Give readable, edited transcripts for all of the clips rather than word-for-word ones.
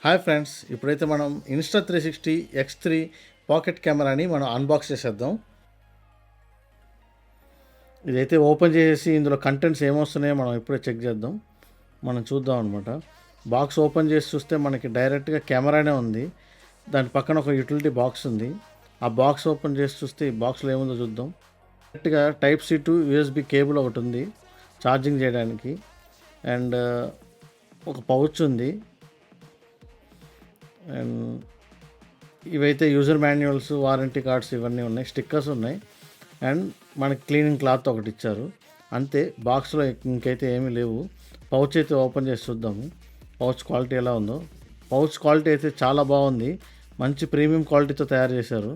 Hi friends, ఇప్పుడైతే మనం Insta360 X3 pocket కెమెరాని మనం అన్బాక్స్ చేసేద్దాం. ఇదైతే ఓపెన్ చేసి ఇందులో కంటెంట్స్ ఏమొస్తున్నాయో మనం ఇప్పుడే చెక్ చేద్దాం. మనం చూద్దాం అనమాట. బాక్స్ ఓపెన్ చేసి చూస్తే మనకి డైరెక్ట్గా కెమెరానే ఉంది. దాని పక్కన ఒక యూటిలిటీ బాక్స్ ఉంది. ఆ బాక్స్ ఓపెన్ చేసి చూస్తే ఈ బాక్స్లో ఏముందో చూద్దాం. డైరెక్ట్గా type C to USB cable ఒకటి ఉంది ఛార్జింగ్ చేయడానికి. అండ్ ఒక పౌచ్ ఉంది. అండ్ ఇవైతే యూజర్ మాన్యువల్స్, వారంటీ కార్డ్స్ ఇవన్నీ ఉన్నాయి, స్టిక్కర్స్ ఉన్నాయి. అండ్ మనకి క్లీనింగ్ క్లాత్ ఒకటి ఇచ్చారు. అంతే, బాక్స్లో ఇంకైతే ఏమీ లేవు. పౌచ్ అయితే ఓపెన్ చేసి చూద్దాము పౌచ్ క్వాలిటీ ఎలా ఉందో. పౌచ్ క్వాలిటీ అయితే చాలా బాగుంది, మంచి ప్రీమియం క్వాలిటీతో తయారు చేశారు.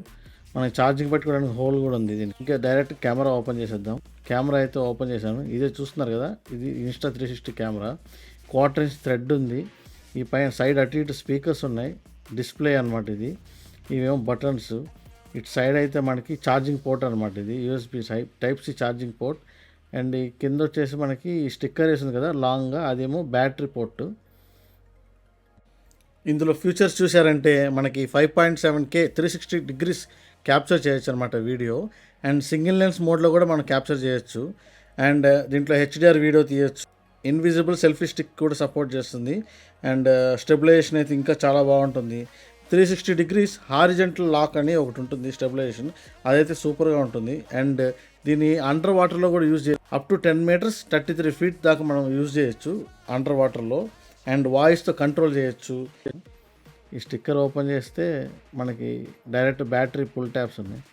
మనకి ఛార్జింగ్ పెట్టుకోవడానికి హోల్ కూడా ఉంది. దీనికి ఇంకా డైరెక్ట్ కెమెరా ఓపెన్ చేసేద్దాం. కెమెరా అయితే ఓపెన్ చేశాను. ఇదే చూస్తున్నారు కదా, ఇది Insta360 కెమెరా. 1/4 ఇంచ్ థ్రెడ్ ఉంది. ఈ పైన సైడ్ అటు ఇటు స్పీకర్స్ ఉన్నాయి, డిస్ప్లే అనమాట ఇది. ఇవేమో బటన్స్. ఇటు సైడ్ అయితే మనకి ఛార్జింగ్ పోర్ట్ అనమాట, ఇది USB type C charging port. And ఈ కింద వచ్చేసి మనకి స్టిక్కర్ వేసింది కదా లాంగ్గా, అదేమో బ్యాటరీ పోర్ట్. ఇందులో ఫీచర్స్ చూసారంటే మనకి 5.7K 360 డిగ్రీస్ క్యాప్చర్ చేయొచ్చు అనమాట వీడియో. అండ్ సింగిల్ లెన్స్ మోడ్లో కూడా మనం క్యాప్చర్ చేయొచ్చు. అండ్ దీంట్లో హెచ్డిఆర్ వీడియో తీయొచ్చు. ఇన్విజిబుల్ సెల్ఫీ స్టిక్ కూడా సపోర్ట్ చేస్తుంది. అండ్ స్టెబిలైజేషన్ అయితే ఇంకా చాలా బాగుంటుంది. 360 డిగ్రీస్ హారిజెంటల్ లాక్ అని ఒకటి ఉంటుంది స్టెబిలైజేషన్, అదైతే సూపర్గా ఉంటుంది. అండ్ దీన్ని అండర్ వాటర్లో కూడా యూజ్ చేయ అప్ టు 10 మీటర్స్ 33 ఫీట్ దాకా మనం యూజ్ చేయొచ్చు అండర్ వాటర్లో. అండ్ వాయిస్తో కంట్రోల్ చేయొచ్చు. ఈ స్టిక్కర్ ఓపెన్ చేస్తే మనకి డైరెక్ట్ బ్యాటరీ పుల్ ట్యాబ్స్ ఉన్నాయి.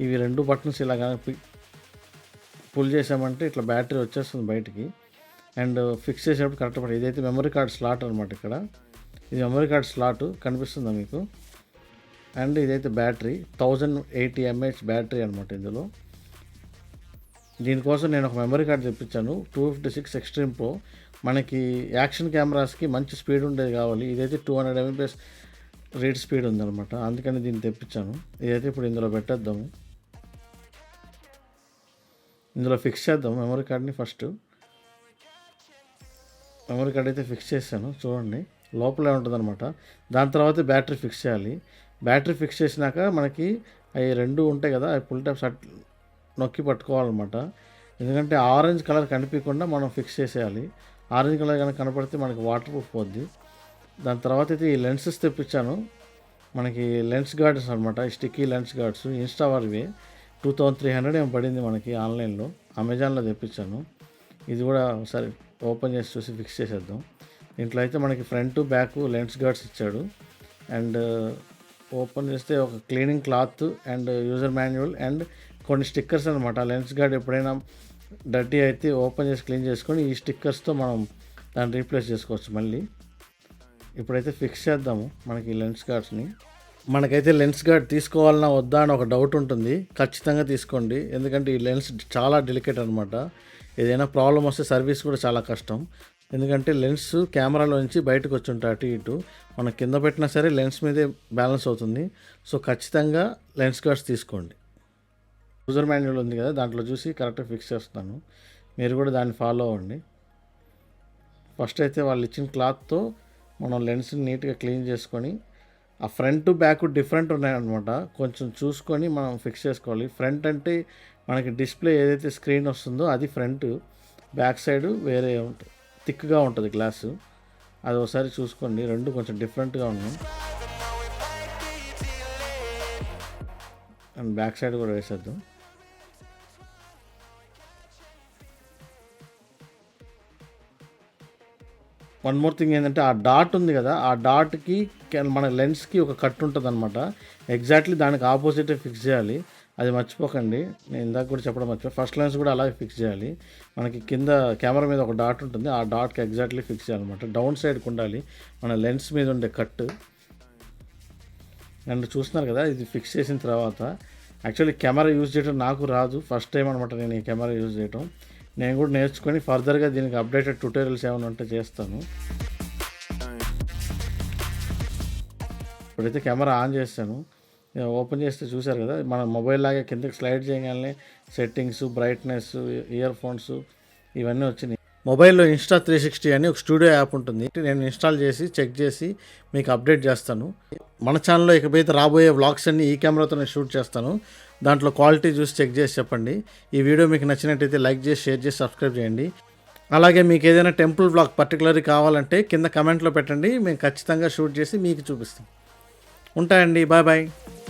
ఇవి 2 బటన్స్ ఇలా పుల్ చేసామంటే ఇట్లా బ్యాటరీ వచ్చేస్తుంది బయటికి. అండ్ ఫిక్స్ చేసేటప్పుడు కరెక్ట్ పడుతుంది. ఇదైతే మెమరీ కార్డ్ స్లాట్ అనమాట. ఇక్కడ ఇది మెమరీ కార్డ్ స్లాట్ కనిపిస్తుందా మీకు. అండ్ ఇదైతే బ్యాటరీ 1080 mAh బ్యాటరీ అనమాట ఇందులో. దీనికోసం నేను ఒక మెమరీ కార్డ్ తెప్పించాను, 256 ఎక్స్ట్రీమ్ ప్రో. మనకి యాక్షన్ కెమెరాస్కి మంచి స్పీడ్ ఉండేది కావాలి. ఇదైతే 200 mbps రీడ్ స్పీడ్ ఉందన్నమాట, అందుకని దీన్ని తెప్పించాను. ఇదైతే ఇప్పుడు ఇందులో పెట్టేద్దాము. ఇందులో ఫిక్స్ చేద్దాం మెమరీ కార్డ్ని. ఫస్ట్ మెమరీ కార్డ్ అయితే ఫిక్స్ చేశాను, చూడండి లోపలే ఉంటుందన్నమాట. దాని తర్వాత బ్యాటరీ ఫిక్స్ చేయాలి. బ్యాటరీ ఫిక్స్ చేసినాక మనకి అవి 2 ఉంటాయి కదా, అవి పుల్ ట్యాప్స్ నొక్కి పట్టుకోవాలన్నమాట. ఎందుకంటే ఆరెంజ్ కలర్ కనిపించకుండా మనం ఫిక్స్ చేసేయాలి. ఆరెంజ్ కలర్ కనుక కనపడితే మనకి వాటర్ ప్రూఫ్ పోద్ది. దాని తర్వాత అయితే ఈ లెన్సెస్ తెప్పించాను. మనకి లెన్స్ గార్డ్స్ అనమాట, ఈ స్టిక్కీ లెన్స్ గార్డ్స్ ఇన్స్టా వారివి. 2300 ఏమో పడింది మనకి ఆన్లైన్లో, అమెజాన్లో తెప్పించాను. ఇది కూడా ఒకసారి ఓపెన్ చేసి చూసి ఫిక్స్ చేసేద్దాం. దీంట్లో అయితే మనకి ఫ్రంట్ బ్యాక్ లెన్స్ గార్డ్స్ ఇచ్చాడు. అండ్ ఓపెన్ చేస్తే ఒక cleaning cloth and user manual and కొన్ని స్టిక్కర్స్ అనమాట. లెన్స్ గార్డ్ ఎప్పుడైనా డర్టీ అయితే ఓపెన్ చేసి క్లీన్ చేసుకొని ఈ స్టిక్కర్స్తో మనం దాన్ని రీప్లేస్ చేసుకోవచ్చు మళ్ళీ. ఇప్పుడైతే ఫిక్స్ చేద్దాము మనకి లెన్స్ గార్డ్స్ని. మనకైతే లెన్స్ గార్డ్ తీసుకోవాలన్నా వద్దా అని ఒక డౌట్ ఉంటుంది. ఖచ్చితంగా తీసుకోండి, ఎందుకంటే ఈ లెన్స్ చాలా డెలికేట్ అనమాట. ఏదైనా ప్రాబ్లం వస్తే సర్వీస్ కూడా చాలా కష్టం. ఎందుకంటే లెన్స్ కెమెరాలో నుంచి బయటకు వచ్చి ఉంటాయి అటు ఇటు, మనం కింద పెట్టినా సరే లెన్స్ మీదే బ్యాలెన్స్ అవుతుంది. సో ఖచ్చితంగా లెన్స్ గార్డ్స్ తీసుకోండి. యూజర్ మాన్యువల్ ఉంది కదా, దాంట్లో చూసి కరెక్ట్గా ఫిక్స్ చేస్తాను, మీరు కూడా దాన్ని ఫాలో అవ్వండి. ఫస్ట్ అయితే వాళ్ళు ఇచ్చిన క్లాత్తో మనం లెన్స్ని నీట్గా క్లీన్ చేసుకొని, ఆ ఫ్రంట్ బ్యాక్ డిఫరెంట్ ఉన్నాయన్నమాట, కొంచెం చూసుకొని మనం ఫిక్స్ చేసుకోవాలి. ఫ్రంట్ అంటే మనకి డిస్ప్లే ఏదైతే స్క్రీన్ వస్తుందో అది ఫ్రంట్, బ్యాక్ సైడ్ వేరే ఉంటుంది, థిక్గా ఉంటుంది గ్లాసు. అది ఒకసారి చూసుకోండి, 2 కొంచెం డిఫరెంట్గా ఉన్నాయి. అండ్ బ్యాక్ సైడ్ కూడా వేసేద్దాం. వన్ మోర్ థింగ్ ఏంటంటే ఆ డాట్ ఉంది కదా, ఆ డాట్కి మన లెన్స్కి ఒక కట్ ఉంటుంది అనమాట. ఎగ్జాక్ట్లీ దానికి ఆపోజిటే ఫిక్స్ చేయాలి, అది మర్చిపోకండి. నేను ఇందాక కూడా చెప్పడం మర్చిపోయి, ఫస్ట్ లెన్స్ కూడా అలాగే ఫిక్స్ చేయాలి. మనకి కింద కెమెరా మీద ఒక డాట్ ఉంటుంది, ఆ డాట్కి ఎగ్జాక్ట్లీ ఫిక్స్ చేయాలన్నమాట. డౌన్ సైడ్కి ఉండాలి మన లెన్స్ మీద ఉండే కట్. అండ్ చూస్తున్నారు కదా, ఇది ఫిక్స్ చేసిన తర్వాత యాక్చువల్లీ కెమెరా యూజ్ చేయడం నాకు రాదు, ఫస్ట్ టైం అనమాట నేను ఈ కెమెరా యూజ్ చేయడం. నేను కూడా నేర్చుకొని ఫర్దర్గా దీనికి అప్డేటెడ్ ట్యూటోరియల్స్ ఏమైనా ఉంటే చేస్తాను. ఇప్పుడైతే కెమెరా ఆన్ చేస్తాను. ఓపెన్ చేస్తే చూసారు కదా, మన మొబైల్ లాగే కిందకి స్లైడ్ చేయగానే సెట్టింగ్స్, బ్రైట్నెస్, ఇయర్ ఫోన్స్ ఇవన్నీ వచ్చినాయి. మొబైల్లో Insta360 అని ఒక స్టూడియో యాప్ ఉంటుంది. నేను ఇన్స్టాల్ చేసి చెక్ చేసి మీకు అప్డేట్ చేస్తాను. మన ఛానల్లో ఇకపైతే రాబోయే వ్లాగ్స్ అన్ని ఈ కెమెరాతోనే షూట్ చేస్తాను. దాంట్లో క్వాలిటీ చూసి చెక్ చేసి చెప్పండి. ఈ వీడియో మీకు నచ్చినట్టయితే లైక్ చేసి, షేర్ చేసి, సబ్స్క్రైబ్ చేయండి. అలాగే మీకు ఏదైనా టెంపుల్ వ్లాగ్ పర్టికులర్గా కావాలంటే కింద కమెంట్లో పెట్టండి. మేము ఖచ్చితంగా షూట్ చేసి మీకు చూపిస్తాం. ఉంటాయండి. Bye bye.